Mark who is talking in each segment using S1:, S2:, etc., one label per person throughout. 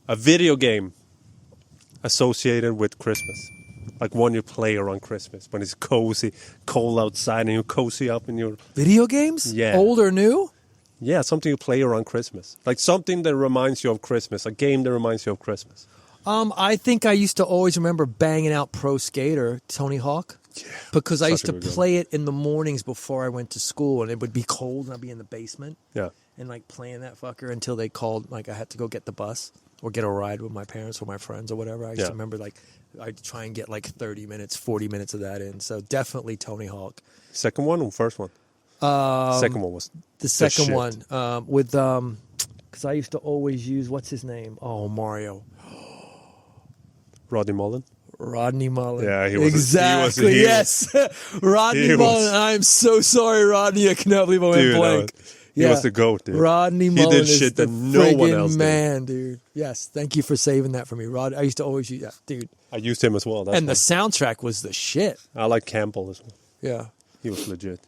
S1: A video game associated with Christmas. Like one you play around Christmas when it's cozy, cold outside, and you cozy up in your...
S2: Video games?
S1: Yeah.
S2: Old or new?
S1: Yeah, something you play around Christmas. Like something that reminds you of Christmas. A game that reminds you of Christmas.
S2: I think I used to always remember banging out Pro Skater, Tony Hawk.
S1: Yeah.
S2: Because I
S1: Such
S2: used
S1: a
S2: to
S1: good game.
S2: play it in the mornings before I went to school, and it would be cold, and I'd be in the basement.
S1: Yeah.
S2: And like playing that fucker until they called, like I had to go get the bus or get a ride with my parents or my friends or whatever. I used to remember like I'd try and get like 30 minutes, 40 minutes of that in. So definitely Tony Hawk.
S1: Second one or first one? Second one was
S2: The second
S1: shit.
S2: one with because I used to always use what's his name? Oh, Mario.
S1: Rodney Mullen.
S2: Rodney Mullen.
S1: Yeah, he was
S2: exactly.
S1: he
S2: Yes, Rodney Mullen. I'm so sorry, Rodney. I cannot believe I went blank.
S1: He was the GOAT, dude.
S2: Rodney
S1: He
S2: Mullen
S1: did
S2: is
S1: shit
S2: the
S1: that no one else did.
S2: man, dude. Yes, thank you for saving that for me, Rod. I used to always use that, dude.
S1: I used him as well. That's
S2: And the
S1: why.
S2: soundtrack was the shit.
S1: I like Campbell as well.
S2: Yeah,
S1: He was legit.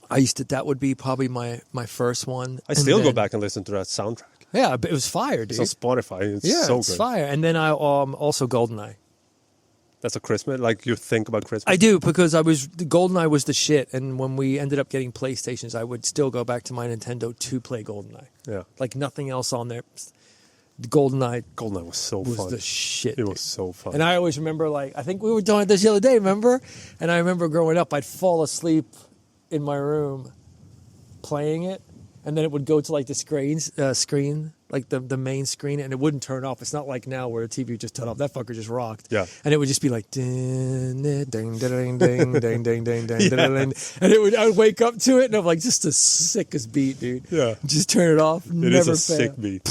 S2: I used to. That would be probably my first one.
S1: I
S2: And
S1: still go
S2: then-
S1: back and listen to that soundtrack.
S2: Yeah, but it was fire, dude.
S1: It's on Spotify. It's
S2: Yeah,
S1: so
S2: it's
S1: good.
S2: fire. And then I also GoldenEye.
S1: That's a Christmas. Like you think about Christmas.
S2: I do because the GoldenEye was the shit, and when we ended up getting PlayStations, I would still go back to my Nintendo to play GoldenEye.
S1: Yeah.
S2: Like nothing else on there. The GoldenEye
S1: GoldenEye was so
S2: was
S1: fun.
S2: the shit.
S1: It
S2: dude.
S1: was so fun.
S2: And I always remember, like, I think we were doing this the other day, remember? And I remember growing up, I'd fall asleep in my room playing it, and then it would go to like the screen, like the main screen, and it wouldn't turn off. It's not like now where the TV just turned off. That fucker just rocked.
S1: Yeah.
S2: And it would just be like ding ding ding ding ding ding ding ding ding, and I would wake up to it, and I'm like, just the sickest beat, dude.
S1: Yeah.
S2: Just turn it off.
S1: It
S2: Never
S1: is a
S2: fail.
S1: sick beat.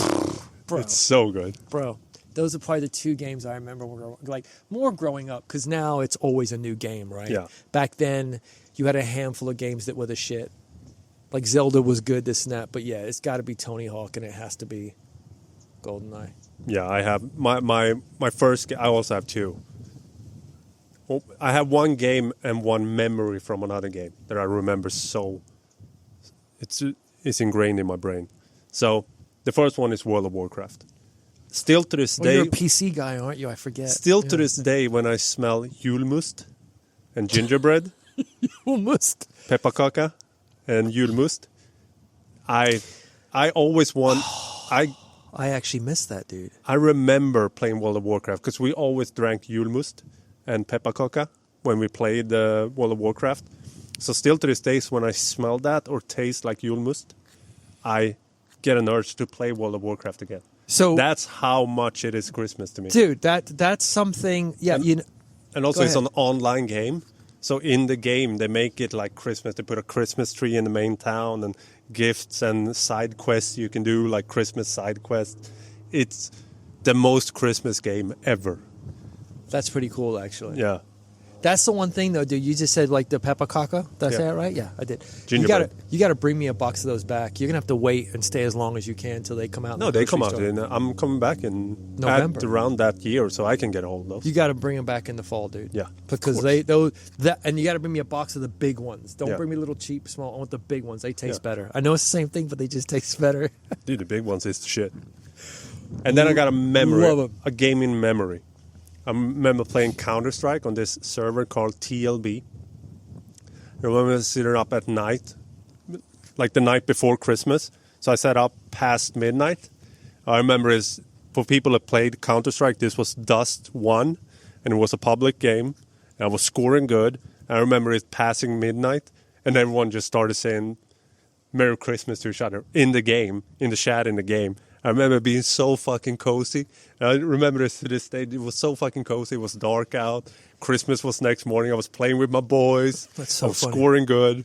S2: Bro.
S1: It's so good.
S2: Bro, those are probably the two games I remember more growing up, because now it's always a new game, right?
S1: Yeah.
S2: Back then, you had a handful of games that were the shit. Like Zelda was good, this and that, but yeah, it's got to be Tony Hawk, and it has to be GoldenEye.
S1: Yeah, I have my first. I also have two. Well, I have one game and one memory from another game that I remember so. It's ingrained in my brain. So the first one is World of Warcraft. Still to this
S2: Well,
S1: day,
S2: you're a PC guy, aren't you? I forget.
S1: still to this day, when I smell julmust and gingerbread,
S2: Almost.
S1: pepparkaka and julmust, I always want.
S2: I actually missed that, dude.
S1: I remember playing World of Warcraft because we always drank julmust and pepparkaka when we played World of Warcraft. So still to this day, when I smell that or taste like julmust, I get an urge to play World of Warcraft again.
S2: So
S1: That's how much it is Christmas to me.
S2: dude, that's something. Yeah,
S1: And-
S2: you know.
S1: And also
S2: Go
S1: it's
S2: ahead.
S1: an online game. So in the game, they make it like Christmas. They put a Christmas tree in the main town and gifts and side quests you can do, like Christmas side quests. It's the most Christmas game ever.
S2: That's pretty cool, actually.
S1: Yeah.
S2: That's the one thing, though, dude. You just said like the peppercaca. Did I say
S1: Yeah.
S2: that right? Yeah, I did.
S1: Gingerbread.
S2: You gotta bring me a box of those back. You're gonna have to wait and stay as long as you can until they come out. in
S1: No,
S2: the
S1: they come
S2: grocery
S1: out.
S2: store.
S1: I'm coming back in
S2: November.
S1: around that year, so I can get a hold of those.
S2: You got to bring them back in the fall, dude.
S1: Yeah,
S2: because
S1: of course.
S2: and you got to bring me a box of the big ones. Don't
S1: Yeah.
S2: bring me little cheap small. I want the big ones. They taste
S1: Yeah.
S2: better. I know it's the same thing, but they just taste better.
S1: Dude, the big ones is the shit. And then I got a memory,
S2: Love 'em.
S1: a gaming memory. I remember playing Counter-Strike on this server called TLB. I remember sitting up at night, like the night before Christmas. So I sat up past midnight. I remember for people that played Counter-Strike, this was Dust 1, and it was a public game. And I was scoring good. I remember it passing midnight, and everyone just started saying Merry Christmas to each other in the game, in the chat in the game. I remember being so fucking cozy. I remember this to this day. It was so fucking cozy. It was dark out. Christmas was next morning. I was playing with my boys.
S2: That's so
S1: I was
S2: funny.
S1: scoring good.